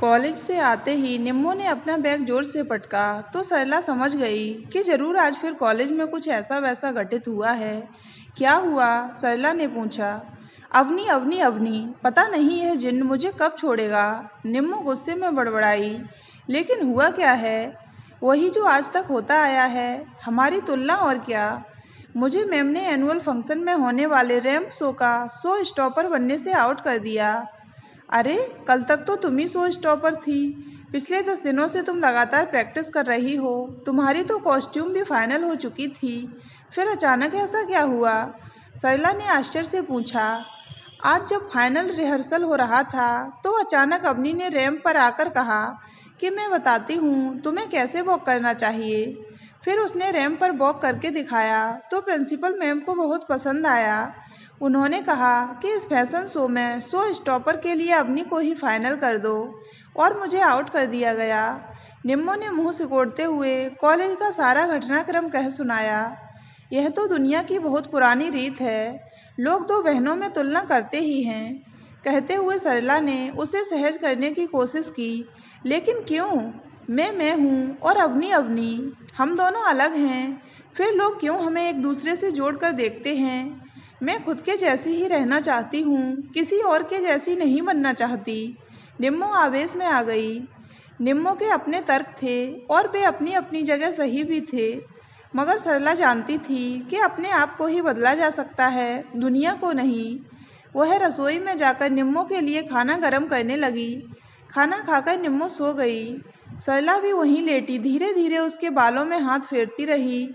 College से आते ही निम्मो ने अपना बैग जोर से पटका तो सरला समझ गई कि जरूर आज फिर कॉलेज में कुछ ऐसा वैसा घटित हुआ है। क्या हुआ? सरला ने पूछा। अवनी अवनी अवनी, पता नहीं यह जिन्न मुझे कब छोड़ेगा, निम्मो गुस्से में बड़बड़ाई। लेकिन हुआ क्या है? वही जो आज तक होता आया है, हमारी तुलना, और क्या। मुझे मैम ने एनुअल फंक्शन में होने वाले रैंप शो का शो स्टॉपर बनने से आउट कर दिया। अरे, कल तक तो तुम ही शो स्टॉपर थी। पिछले 10 दिनों से तुम लगातार प्रैक्टिस कर रही हो। तुम्हारी तो कॉस्ट्यूम भी फाइनल हो चुकी थी, फिर अचानक ऐसा क्या हुआ? सरला ने आश्चर्य से पूछा। आज जब फाइनल रिहर्सल हो रहा था तो अचानक अवनी ने रैंप पर आकर कहा कि मैं बताती हूँ तुम्हें कैसे वॉक करना चाहिए। फिर उसने रैंप पर वॉक करके दिखाया तो प्रिंसिपल मैम को बहुत पसंद आया। उन्होंने कहा कि इस फैशन शो में शो स्टॉपर के लिए अवनी को ही फाइनल कर दो, और मुझे आउट कर दिया गया। निम्मो ने मुंह सिकोड़ते हुए कॉलेज का सारा घटनाक्रम कह सुनाया। यह तो दुनिया की बहुत पुरानी रीत है, लोग दो बहनों में तुलना करते ही हैं। कहते हुए सरला ने उसे सहज करने की कोशिश की। लेकिन क्यों? मैं हूँ और अवनी अवनी, हम दोनों अलग हैं। फिर लोग क्यों हमें एक दूसरे से जोड़कर देखते हैं? मैं खुद के जैसी ही रहना चाहती हूँ, किसी और के जैसी नहीं बनना चाहती। निम्मो आवेश में आ गई। निम्मो के अपने तर्क थे और वे अपनी अपनी जगह सही भी थे, मगर सरला जानती थी कि अपने आप को ही बदला जा सकता है, दुनिया को नहीं। वह रसोई में जाकर निम्मो के लिए खाना गर्म करने लगी। खाना खाकर निम्मो सो गई। सरला भी वहीं लेटी धीरे धीरे उसके बालों में हाथ फेरती रही।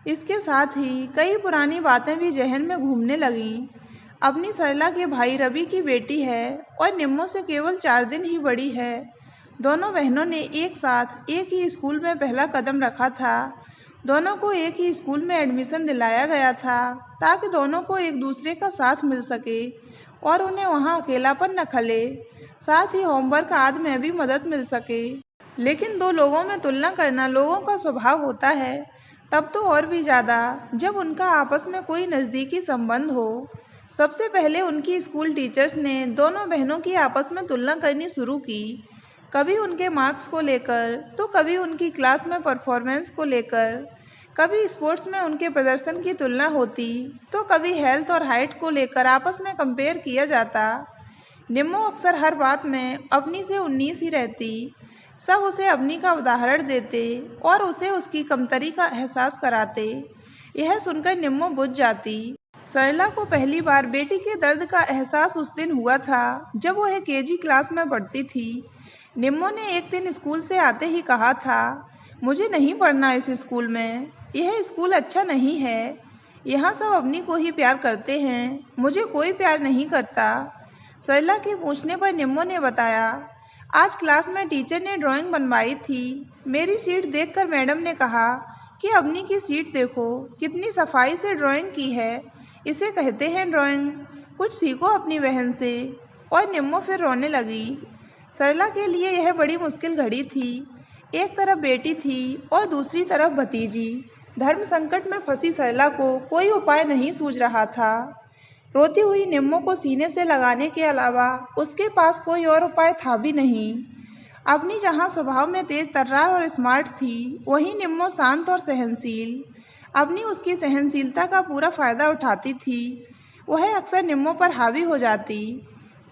इसके साथ ही कई पुरानी बातें भी जहन में घूमने लगीं। अपनी सरला के भाई रवि की बेटी है और निम्मो से केवल 4 दिन ही बड़ी है। दोनों बहनों ने एक साथ एक ही स्कूल में पहला कदम रखा था। दोनों को एक ही स्कूल में एडमिशन दिलाया गया था ताकि दोनों को एक दूसरे का साथ मिल सके और उन्हें वहाँ अकेलापन न खले। साथ ही होमवर्क आदि में भी मदद मिल सके। लेकिन दो लोगों में तुलना करना लोगों का स्वभाव होता है, तब तो और भी ज़्यादा जब उनका आपस में कोई नज़दीकी संबंध हो। सबसे पहले उनकी स्कूल टीचर्स ने दोनों बहनों की आपस में तुलना करनी शुरू की। कभी उनके मार्क्स को लेकर, तो कभी उनकी क्लास में परफॉर्मेंस को लेकर। कभी स्पोर्ट्स में उनके प्रदर्शन की तुलना होती, तो कभी हेल्थ और हाइट को लेकर आपस में कंपेयर किया जाता। निम्मो अक्सर हर बात में अवनी से 19 ही रहती। सब उसे अवनी का उदाहरण देते और उसे उसकी कमतरी का एहसास कराते। यह सुनकर निम्मो बुझ जाती। सरला को पहली बार बेटी के दर्द का एहसास उस दिन हुआ था जब वह केजी क्लास में पढ़ती थी। निम्मो ने एक दिन स्कूल से आते ही कहा था, मुझे नहीं पढ़ना इस स्कूल में, यह स्कूल अच्छा नहीं है। यहाँ सब अवनी को ही प्यार करते हैं, मुझे कोई प्यार नहीं करता। सरला के पूछने पर निम्मो ने बताया, आज क्लास में टीचर ने ड्राइंग बनवाई थी। मेरी सीट देखकर मैडम ने कहा कि अवनी की सीट देखो, कितनी सफाई से ड्राइंग की है, इसे कहते हैं ड्राइंग, कुछ सीखो अपनी बहन से। और निम्मो फिर रोने लगी। सरला के लिए यह बड़ी मुश्किल घड़ी थी। एक तरफ बेटी थी और दूसरी तरफ भतीजी। धर्म संकट में फंसी सरला को कोई उपाय नहीं सूझ रहा था। रोती हुई निम्मो को सीने से लगाने के अलावा उसके पास कोई और उपाय था भी नहीं। अवनी जहाँ स्वभाव में तेज तर्रार और स्मार्ट थी, वहीं निम्मो शांत और सहनशील। अवनी उसकी सहनशीलता का पूरा फायदा उठाती थी। वह अक्सर निम्मो पर हावी हो जाती।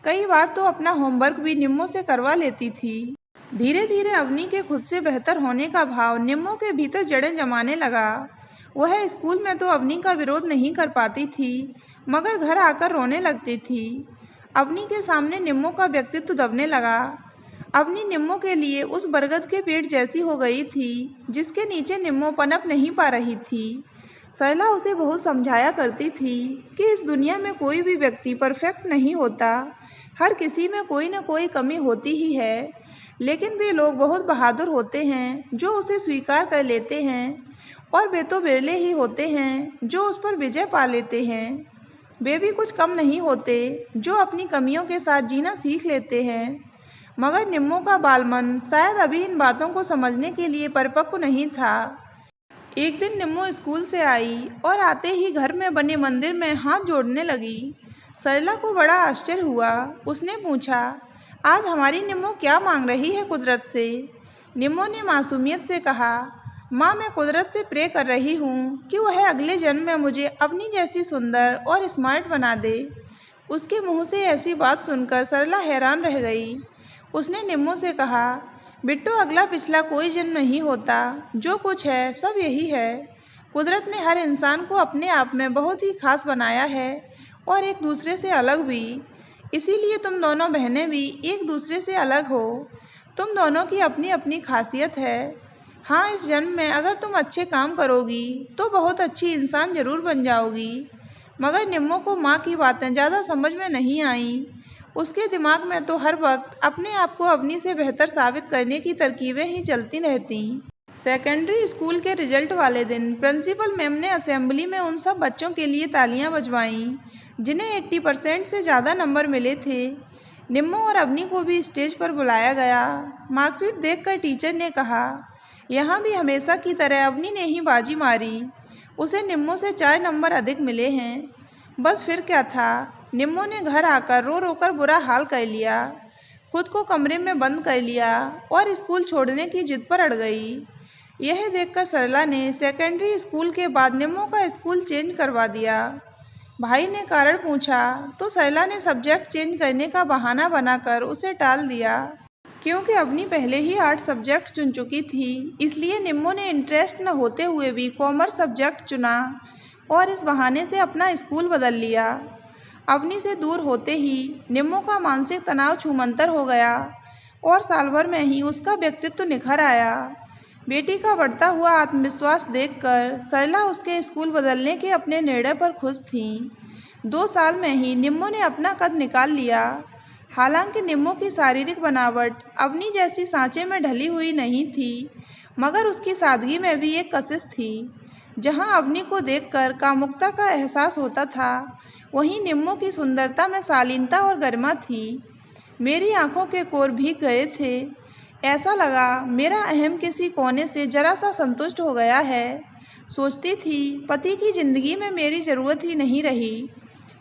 कई बार तो अपना होमवर्क भी निम्मो से करवा लेती थी। धीरे धीरे अवनी के खुद से बेहतर होने का भाव निम्मो के भीतर जड़ें जमाने लगा। वह स्कूल में तो अवनी का विरोध नहीं कर पाती थी, मगर घर आकर रोने लगती थी। अवनी के सामने निम्मो का व्यक्तित्व दबने लगा। अवनी निम्मो के लिए उस बरगद के पेड़ जैसी हो गई थी जिसके नीचे निम्मो पनप नहीं पा रही थी। सरला उसे बहुत समझाया करती थी कि इस दुनिया में कोई भी व्यक्ति परफेक्ट नहीं होता, हर किसी में कोई न कोई कमी होती ही है। लेकिन वे लोग बहुत बहादुर होते हैं जो उसे स्वीकार कर लेते हैं, और वे तो बिरले ही होते हैं जो उस पर विजय पा लेते हैं। वे भी कुछ कम नहीं होते जो अपनी कमियों के साथ जीना सीख लेते हैं। मगर निम्मो का बालमन शायद अभी इन बातों को समझने के लिए परिपक्व नहीं था। एक दिन निम्मो स्कूल से आई और आते ही घर में बने मंदिर में हाथ जोड़ने लगी। सरला को बड़ा आश्चर्य हुआ। उसने पूछा, आज हमारी निम्मो क्या मांग रही है कुदरत से? निम्मो ने मासूमियत से कहा, माँ मैं कुदरत से प्रे कर रही हूँ कि वह अगले जन्म में मुझे अपनी जैसी सुंदर और स्मार्ट बना दे। उसके मुंह से ऐसी बात सुनकर सरला हैरान रह गई। उसने निम्मो से कहा, बिट्टू अगला पिछला कोई जन्म नहीं होता, जो कुछ है सब यही है। कुदरत ने हर इंसान को अपने आप में बहुत ही खास बनाया है और एक दूसरे से अलग भी। इसीलिए तुम दोनों बहनें भी एक दूसरे से अलग हो। तुम दोनों की अपनी अपनी खासियत है। हाँ, इस जन्म में अगर तुम अच्छे काम करोगी तो बहुत अच्छी इंसान जरूर बन जाओगी। मगर निम्मो को माँ की बातें ज़्यादा समझ में नहीं आईं। उसके दिमाग में तो हर वक्त अपने आप को अपनी से बेहतर साबित करने की तरकीबें ही चलती रहतीं। सेकेंडरी स्कूल के रिजल्ट वाले दिन प्रिंसिपल मैम ने असेंबली में उन सब बच्चों के लिए तालियां बजवाईं जिन्हें 80% से ज़्यादा नंबर मिले थे। निम्मो और अवनी को भी स्टेज पर बुलाया गया। मार्कशीट देखकर टीचर ने कहा, यहाँ भी हमेशा की तरह अवनी ने ही बाजी मारी। उसे निम्मो से 4 नंबर अधिक मिले हैं। बस फिर क्या था, निम्मो ने घर आकर रो रो कर बुरा हाल कर लिया, खुद को कमरे में बंद कर लिया और स्कूल छोड़ने की जिद पर अड़ गई। यह देखकर सरला ने सेकेंडरी स्कूल के बाद निम्मो का स्कूल चेंज करवा दिया। भाई ने कारण पूछा तो सरला ने सब्जेक्ट चेंज करने का बहाना बनाकर उसे टाल दिया। क्योंकि अवनी पहले ही 8 सब्जेक्ट चुन चुकी थी, इसलिए निम्मो ने इंटरेस्ट न होते हुए भी कॉमर्स सब्जेक्ट चुना और इस बहाने से अपना स्कूल बदल लिया। अवनी से दूर होते ही निम्मो का मानसिक तनाव छूमंतर हो गया और साल भर में ही उसका व्यक्तित्व निखर आया। बेटी का बढ़ता हुआ आत्मविश्वास देखकर सरला उसके स्कूल बदलने के अपने निर्णय पर खुश थीं। 2 साल में ही निम्मो ने अपना कद निकाल लिया। हालांकि निम्मो की शारीरिक बनावट अवनी जैसी सांचे में ढली हुई नहीं थी, मगर उसकी सादगी में भी एक कशिश थी। जहां अवनी को देखकर कामुकता का एहसास होता था, वहीं निम्मो की सुंदरता में शालीनता और गरिमा थी। मेरी आंखों के कोर भीग गए थे। ऐसा लगा मेरा अहम किसी कोने से जरा सा संतुष्ट हो गया है। सोचती थी पति की जिंदगी में मेरी ज़रूरत ही नहीं रही।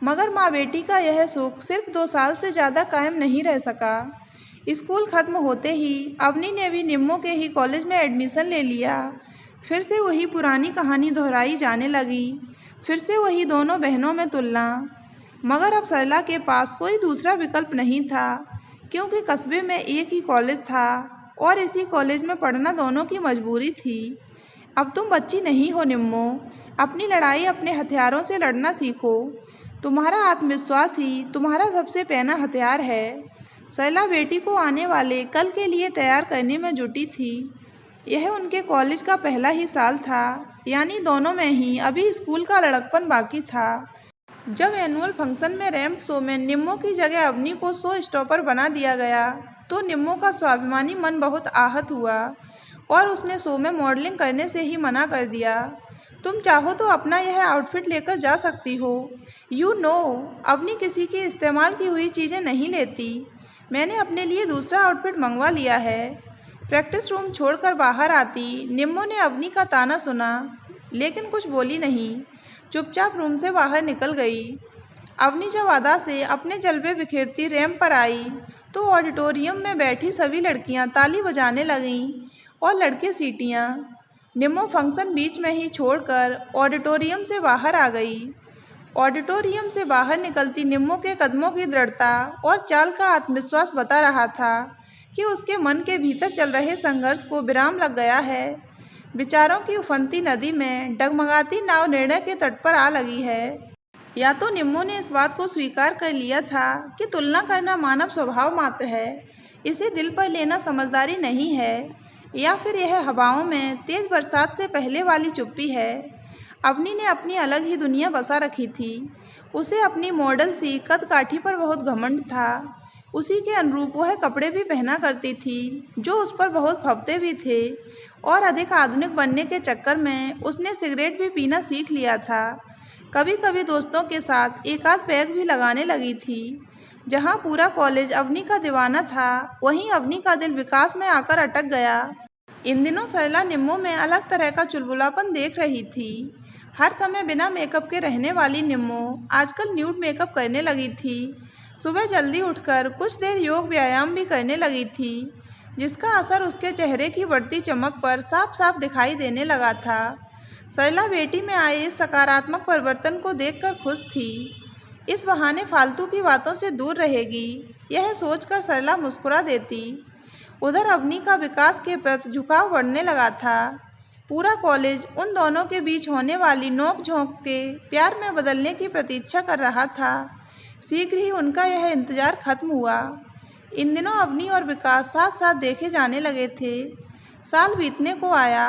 मगर माँ बेटी का यह सुख सिर्फ 2 साल से ज़्यादा कायम नहीं रह सका। स्कूल खत्म होते ही अवनी ने भी निम्मो के ही कॉलेज में एडमिशन ले लिया। फिर से वही पुरानी कहानी दोहराई जाने लगी। फिर से वही दोनों बहनों में तुलना। मगर अब सरला के पास कोई दूसरा विकल्प नहीं था, क्योंकि कस्बे में एक ही कॉलेज था और इसी कॉलेज में पढ़ना दोनों की मजबूरी थी। अब तुम बच्ची नहीं हो निम्मो, अपनी लड़ाई अपने हथियारों से लड़ना सीखो। तुम्हारा आत्मविश्वास ही तुम्हारा सबसे पहला हथियार है। सरला बेटी को आने वाले कल के लिए तैयार करने में जुटी थी। यह उनके कॉलेज का पहला ही साल था, यानी दोनों में ही अभी स्कूल का लड़कपन बाकी था। जब एनुअल फंक्शन में रैंप शो में निम्मो की जगह अवनी को शो स्टॉपर बना दिया गया, तो निम्मो का स्वाभिमानी मन बहुत आहत हुआ और उसने शो में मॉडलिंग करने से ही मना कर दिया। तुम चाहो तो अपना यह आउटफिट लेकर जा सकती हो। यू नो, अवनी किसी की इस्तेमाल की हुई चीज़ें नहीं लेती। मैंने अपने लिए दूसरा आउटफिट मंगवा लिया है। प्रैक्टिस रूम छोड़कर बाहर आती निम्मो ने अवनी का ताना सुना, लेकिन कुछ बोली नहीं, चुपचाप रूम से बाहर निकल गई। अवनी जब अदा से अपने जलवे बिखेरती रैंप पर आई, तो ऑडिटोरियम में बैठी सभी लड़कियां ताली बजाने लगीं और लड़के सीटियां। निम्मो फंक्शन बीच में ही छोड़कर ऑडिटोरियम से बाहर आ गई। ऑडिटोरियम से बाहर निकलती निम्मो के कदमों की दृढ़ता और चाल का आत्मविश्वास बता रहा था कि उसके मन के भीतर चल रहे संघर्ष को विराम लग गया है। विचारों की उफनती नदी में डगमगाती नाव निर्णय के तट पर आ लगी है। या तो निम्मो ने इस बात को स्वीकार कर लिया था कि तुलना करना मानव स्वभाव मात्र है, इसे दिल पर लेना समझदारी नहीं है, या फिर यह हवाओं में तेज बरसात से पहले वाली चुप्पी है। अवनी ने अपनी अलग ही दुनिया बसा रखी थी। उसे अपनी मॉडल सी कद काठी पर बहुत घमंड था। उसी के अनुरूप वह कपड़े भी पहना करती थी, जो उस पर बहुत फबते भी थे, और अधिक आधुनिक बनने के चक्कर में उसने सिगरेट भी पीना सीख लिया था। कभी कभी दोस्तों के साथ एक आध पैग भी लगाने लगी थी। जहां पूरा कॉलेज अवनी का दीवाना था, वहीं अवनी का दिल विकास में आकर अटक गया। इन दिनों सरला निम्मो में अलग तरह का चुलबुलापन देख रही थी। हर समय बिना मेकअप के रहने वाली निम्मो आजकल न्यूड मेकअप करने लगी थी। सुबह जल्दी उठकर कुछ देर योग व्यायाम भी करने लगी थी, जिसका असर उसके चेहरे की बढ़ती चमक पर साफ साफ दिखाई देने लगा था। सरला बेटी में आए इस सकारात्मक परिवर्तन को देखकर खुश थी। इस बहाने फालतू की बातों से दूर रहेगी, यह सोचकर सरला मुस्कुरा देती। उधर अवनी का विकास के प्रति झुकाव बढ़ने लगा था। पूरा कॉलेज उन दोनों के बीच होने वाली नोक झोंक के प्यार में बदलने की प्रतीक्षा कर रहा था। शीघ्र ही उनका यह इंतजार खत्म हुआ। इन दिनों अवनी और विकास साथ साथ देखे जाने लगे थे। साल बीतने को आया।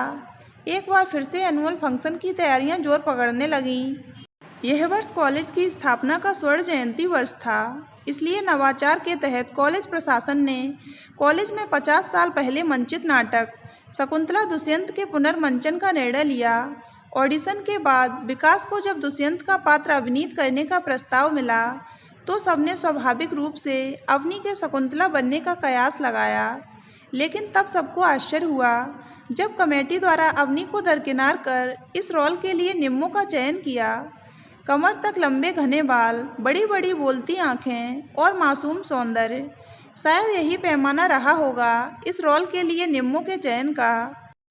एक बार फिर से एनुअल फंक्शन की तैयारियां जोर पकड़ने लगीं। यह वर्ष कॉलेज की स्थापना का स्वर्ण जयंती वर्ष था, इसलिए नवाचार के तहत कॉलेज प्रशासन ने कॉलेज में 50 साल पहले मंचित नाटक शकुंतला दुष्यंत के पुनर्मंचन का निर्णय लिया। ऑडिशन के बाद विकास को जब दुष्यंत का पात्र अभिनीत करने का प्रस्ताव मिला, तो सबने स्वाभाविक रूप से अवनी के शकुंतला बनने का कयास लगाया। लेकिन तब सबको आश्चर्य हुआ जब कमेटी द्वारा अवनी को दरकिनार कर इस रोल के लिए निम्मों का चयन किया। कमर तक लंबे घने बाल, बड़ी बड़ी बोलती आंखें और मासूम सौंदर्य, शायद यही पैमाना रहा होगा इस रोल के लिए निम्मों के चयन का।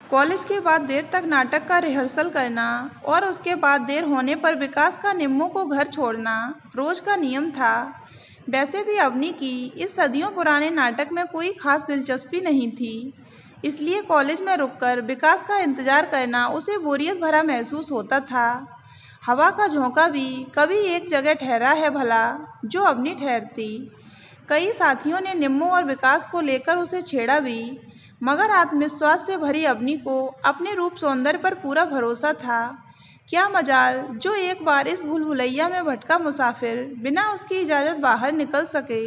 कॉलेज के बाद देर तक नाटक का रिहर्सल करना और उसके बाद देर होने पर विकास का निम्मों को घर छोड़ना रोज का नियम था। वैसे भी अवनी की इस सदियों पुराने नाटक में कोई खास दिलचस्पी नहीं थी, इसलिए कॉलेज में रुककर विकास का इंतजार करना उसे बोरियत भरा महसूस होता था। हवा का झोंका भी कभी एक जगह ठहरा है भला जो अवनी ठहरती। कई साथियों ने निम्मों और विकास को लेकर उसे छेड़ा भी, मगर आत्मविश्वास से भरी अवनी को अपने रूप सौंदर्य पर पूरा भरोसा था। क्या मजाल जो एक बार इस भूलभुलैया में भटका मुसाफिर बिना उसकी इजाज़त बाहर निकल सके।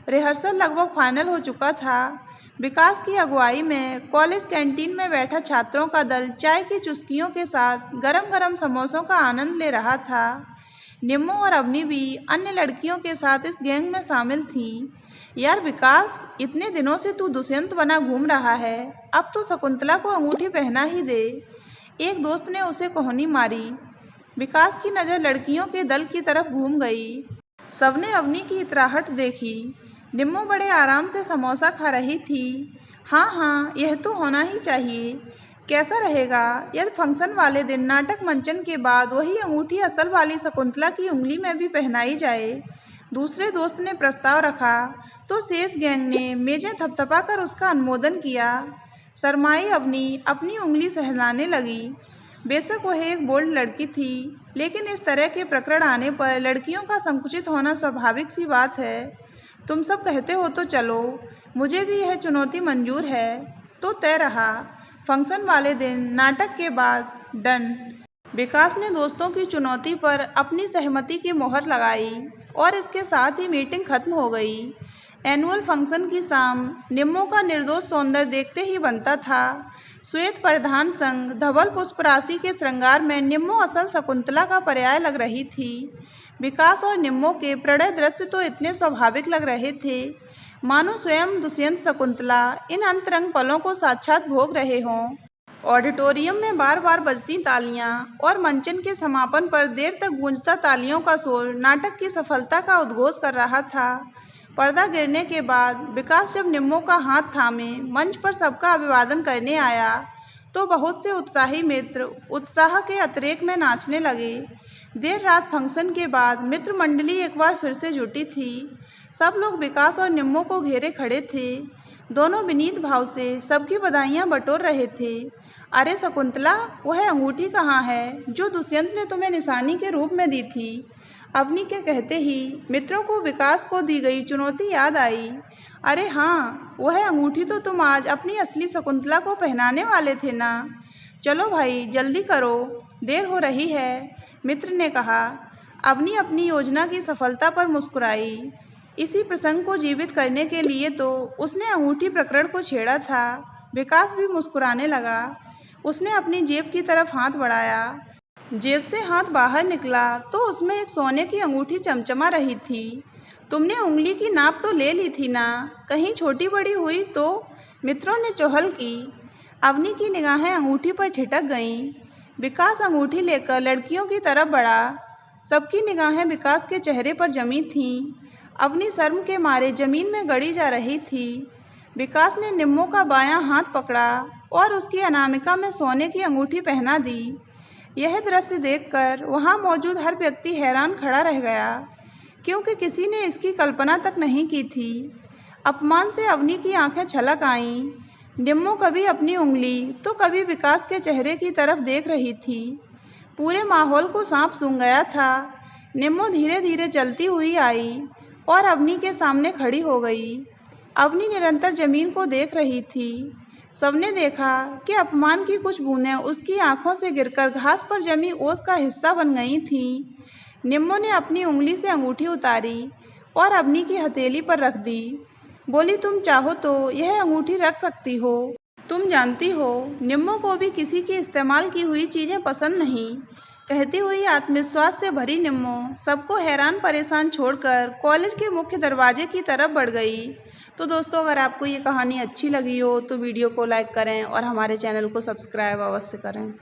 रिहर्सल लगभग फाइनल हो चुका था। विकास की अगुवाई में कॉलेज कैंटीन में बैठा छात्रों का दल चाय की चुस्कियों के साथ गरम गरम समोसों का आनंद ले रहा था। निम्मो और अवनी भी अन्य लड़कियों के साथ इस गैंग में शामिल थीं। यार विकास, इतने दिनों से तू दुष्यंत बना घूम रहा है, अब तो शकुंतला को अंगूठी पहना ही दे, एक दोस्त ने उसे कोहनी मारी। विकास की नज़र लड़कियों के दल की तरफ घूम गई। सबने अवनी की इतराहट देखी। निम्मो बड़े आराम से समोसा खा रही थी। हाँ, यह तो होना ही चाहिए। कैसा रहेगा यदि फंक्शन वाले दिन नाटक मंचन के बाद वही अंगूठी असल वाली शकुंतला की उंगली में भी पहनाई जाए। दूसरे दोस्त ने प्रस्ताव रखा तो शेष गैंग ने मेजें थपथपाकर उसका अनुमोदन किया। शर्माई अवनी अपनी उंगली सहलाने लगी। बेशक वह एक बोल्ड लड़की थी, लेकिन इस तरह के प्रकरण आने पर लड़कियों का संकुचित होना स्वाभाविक सी बात है। तुम सब कहते हो तो चलो, मुझे भी यह चुनौती मंजूर है। तो तय रहा। फंक्शन वाले दिन नाटक के बाद डन। विकास ने दोस्तों की चुनौती पर अपनी सहमति की मोहर लगाई और इसके साथ ही मीटिंग खत्म हो गई। एनुअल फंक्शन की शाम निम्मों का निर्दोष सौंदर्य देखते ही बनता था। श्वेत परिधान संग धवल पुष्पराशि के श्रृंगार में निम्मो असल शकुंतला का पर्याय लग रही थी। विकास और निम्मो के प्रणय दृश्य तो इतने स्वाभाविक लग रहे थे, मानो स्वयं दुष्यंत शकुंतला इन अंतरंग पलों को साक्षात भोग रहे हों। ऑडिटोरियम में बार बार बजती तालियां और मंचन के समापन पर देर तक गूंजता तालियों का शोर नाटक की सफलता का उद्घोष कर रहा था। पर्दा गिरने के बाद विकास जब निम्मो का हाथ थामे मंच पर सबका अभिवादन करने आया, तो बहुत से उत्साही मित्र उत्साह के अतिरेक में नाचने लगे। देर रात फंक्शन के बाद मित्र मंडली एक बार फिर से जुटी थी। सब लोग विकास और निम्मो को घेरे खड़े थे। दोनों विनीत भाव से सबकी बधाइयां बटोर रहे थे। अरे शकुंतला, वह अंगूठी कहाँ है जो दुष्यंत ने तुम्हें निशानी के रूप में दी थी? अवनी के कहते ही मित्रों को विकास को दी गई चुनौती याद आई। अरे हाँ, वह अंगूठी तो तुम आज अपनी असली शकुंतला को पहनाने वाले थे ना। चलो भाई जल्दी करो, देर हो रही है, मित्र ने कहा। अवनी अपनी योजना की सफलता पर मुस्कुराई। इसी प्रसंग को जीवित करने के लिए तो उसने अंगूठी प्रकरण को छेड़ा था। विकास भी मुस्कुराने लगा। उसने अपनी जेब की तरफ हाथ बढ़ाया। जेब से हाथ बाहर निकला तो उसमें एक सोने की अंगूठी चमचमा रही थी। तुमने उंगली की नाप तो ले ली थी ना, कहीं छोटी बड़ी हुई तो? मित्रों ने चौहल की। अवनी की निगाहें अंगूठी पर ठिठक गईं। विकास अंगूठी लेकर लड़कियों की तरफ बढ़ा। सबकी निगाहें विकास के चेहरे पर जमी थीं। अवनी शर्म के मारे जमीन में गड़ी जा रही थी। विकास ने निम्मो का बायां हाथ पकड़ा और उसकी अनामिका में सोने की अंगूठी पहना दी। यह दृश्य देखकर वहां मौजूद हर व्यक्ति हैरान खड़ा रह गया, क्योंकि किसी ने इसकी कल्पना तक नहीं की थी। अपमान से अवनी की आंखें छलक आईं। निम्मो कभी अपनी उंगली तो कभी विकास के चेहरे की तरफ देख रही थी। पूरे माहौल को सांप सूंघ गया था। निम्मो धीरे धीरे चलती हुई आई और अवनी के सामने खड़ी हो गई। अवनी निरंतर जमीन को देख रही थी। सबने देखा कि अपमान की कुछ बूंदें उसकी आंखों से गिरकर घास पर जमी ओस का हिस्सा बन गई थीं। निम्मो ने अपनी उंगली से अंगूठी उतारी और अवनी की हथेली पर रख दी। बोली, तुम चाहो तो यह अंगूठी रख सकती हो। तुम जानती हो, निम्मो को भी किसी की इस्तेमाल की हुई चीज़ें पसंद नहीं। कहती हुई आत्मविश्वास से भरी निम्मो सबको हैरान परेशान छोड़कर कॉलेज के मुख्य दरवाजे की तरफ बढ़ गई। तो दोस्तों, अगर आपको ये कहानी अच्छी लगी हो तो वीडियो को लाइक करें और हमारे चैनल को सब्सक्राइब अवश्य करें।